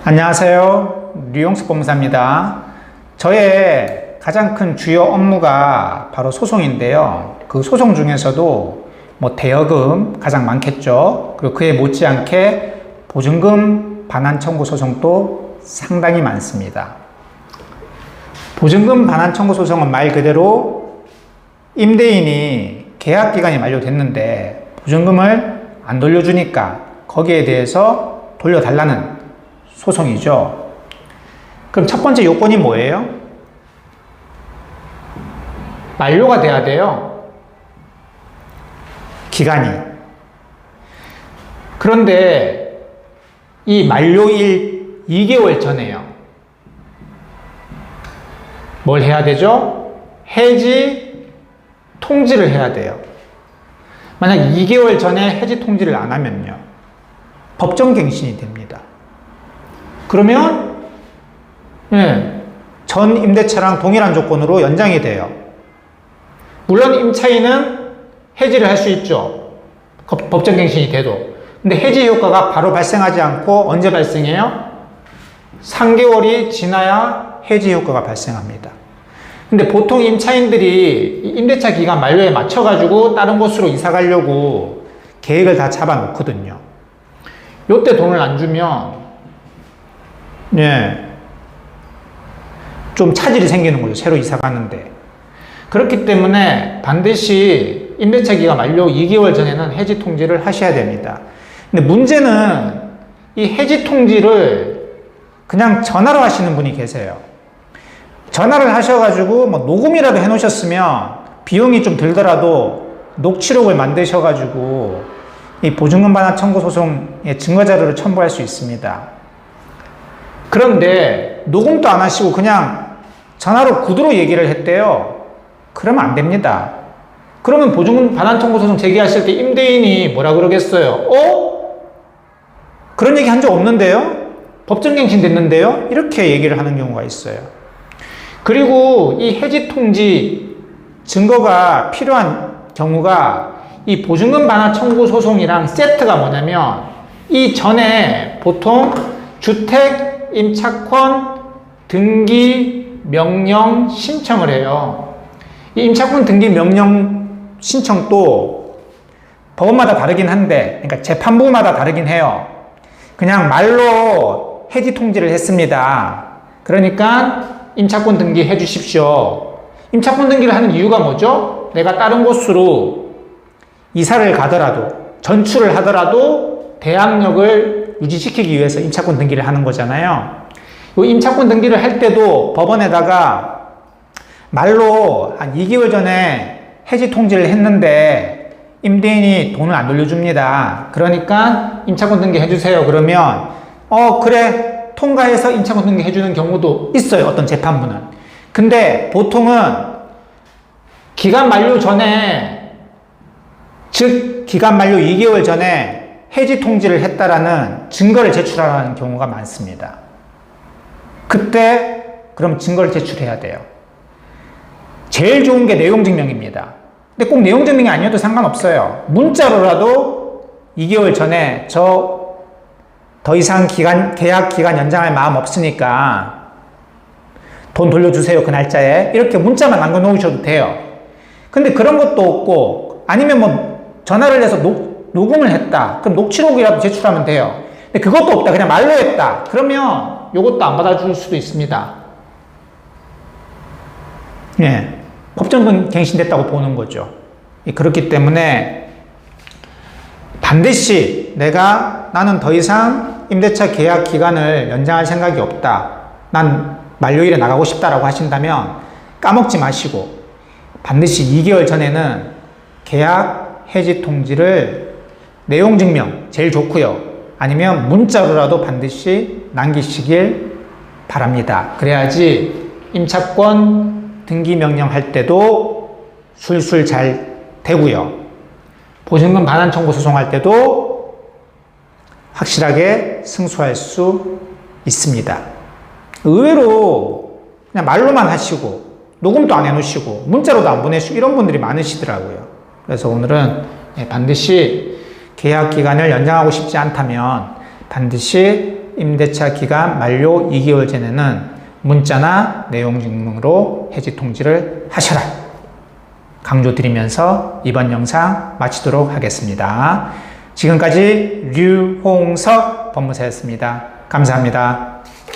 안녕하세요. 류용석 법무사입니다. 저의 가장 큰 주요 업무가 바로 소송인데요. 그 소송 중에서도 대여금 가장 많겠죠. 그리고 그에 못지않게 보증금 반환 청구 소송도 상당히 많습니다. 보증금 반환 청구 소송은 말 그대로 임대인이 계약 기간이 만료됐는데 보증금을 안 돌려주니까 거기에 대해서 돌려달라는 소송이죠. 그럼 첫 번째 요건이 뭐예요? 만료가 돼야 돼요. 기간이. 그런데 이 만료일 2개월 전에요. 뭘 해야 되죠? 해지 통지를 해야 돼요. 만약 2개월 전에 해지 통지를 안 하면요. 법정갱신이 됩니다. 그러면 전 임대차랑 동일한 조건으로 연장이 돼요. 물론 임차인은 해지를 할 수 있죠. 법정갱신이 돼도. 근데 해지 효과가 바로 발생하지 않고 언제 발생해요? 3개월이 지나야 해지 효과가 발생합니다. 근데 보통 임차인들이 임대차 기간 만료에 맞춰가지고 다른 곳으로 이사 가려고 계획을 다 잡아 놓거든요. 요때 돈을 안 주면 좀 차질이 생기는 거죠. 새로 이사 가는데. 그렇기 때문에 반드시 임대차 기간 만료 2개월 전에는 해지 통지를 하셔야 됩니다. 근데 문제는 이 해지 통지를 그냥 전화로 하시는 분이 계세요. 전화를 하셔가지고 녹음이라도 해놓으셨으면 비용이 좀 들더라도 녹취록을 만드셔가지고 이 보증금 반환 청구 소송의 증거자료를 첨부할 수 있습니다. 그런데 녹음도 안 하시고 그냥 전화로 구두로 얘기를 했대요. 그러면 안 됩니다. 그러면 보증금 반환 청구 소송 제기하실 때 임대인이 뭐라 그러겠어요? 그런 얘기 한 적 없는데요? 법정갱신 됐는데요? 이렇게 얘기를 하는 경우가 있어요. 그리고 이 해지 통지 증거가 필요한 경우가 이 보증금 반환 청구 소송이랑 세트가 뭐냐면 이 전에 보통 주택 임차권 등기 명령 신청을 해요. 이 임차권 등기 명령 신청도 법원마다 다르긴 한데, 그러니까 재판부마다 다르긴 해요. 그냥 말로 해지 통지를 했습니다. 그러니까 임차권 등기 해 주십시오. 임차권 등기를 하는 이유가 뭐죠? 내가 다른 곳으로 이사를 가더라도, 전출을 하더라도 대항력을 유지시키기 위해서 임차권 등기를 하는 거잖아요. 이 임차권 등기를 할 때도 법원에다가 말로 한 2개월 전에 해지 통지를 했는데 임대인이 돈을 안 돌려줍니다. 그러니까 임차권 등기 해주세요. 그러면 그래 통과해서 임차권 등기 해주는 경우도 있어요. 어떤 재판부는. 근데 보통은 기간 만료 전에, 즉 기간 만료 2개월 전에 해지 통지를 했다라는 증거를 제출하라는 경우가 많습니다. 그때 그럼 증거를 제출해야 돼요. 제일 좋은 게 내용증명입니다. 근데 꼭 내용증명이 아니어도 상관없어요. 문자로라도 2개월 전에 저 더 이상 계약 기간 연장할 마음 없으니까 돈 돌려주세요. 그 날짜에. 이렇게 문자만 남겨놓으셔도 돼요. 근데 그런 것도 없고, 아니면 전화를 해서 녹음을 했다. 그럼 녹취록이라도 제출하면 돼요. 근데 그것도 없다. 그냥 말로 했다. 그러면 이것도 안 받아줄 수도 있습니다. 법정은 갱신됐다고 보는 거죠. 그렇기 때문에 반드시 나는 더 이상 임대차 계약 기간을 연장할 생각이 없다. 난 만료일에 나가고 싶다라고 하신다면 까먹지 마시고 반드시 2개월 전에는 계약 해지 통지를 내용 증명 제일 좋고요. 아니면 문자로라도 반드시 남기시길 바랍니다. 그래야지 임차권 등기 명령 할 때도 술술 잘 되고요. 보증금 반환 청구 소송할 때도 확실하게 승소할 수 있습니다. 의외로 그냥 말로만 하시고 녹음도 안 해놓으시고 문자로도 안 보내시고 이런 분들이 많으시더라고요. 그래서 오늘은 반드시 계약 기간을 연장하고 싶지 않다면 반드시 임대차 기간 만료 2개월 전에는 문자나 내용 증명으로 해지 통지를 하셔라. 강조드리면서 이번 영상 마치도록 하겠습니다. 지금까지 류홍석 법무사였습니다. 감사합니다.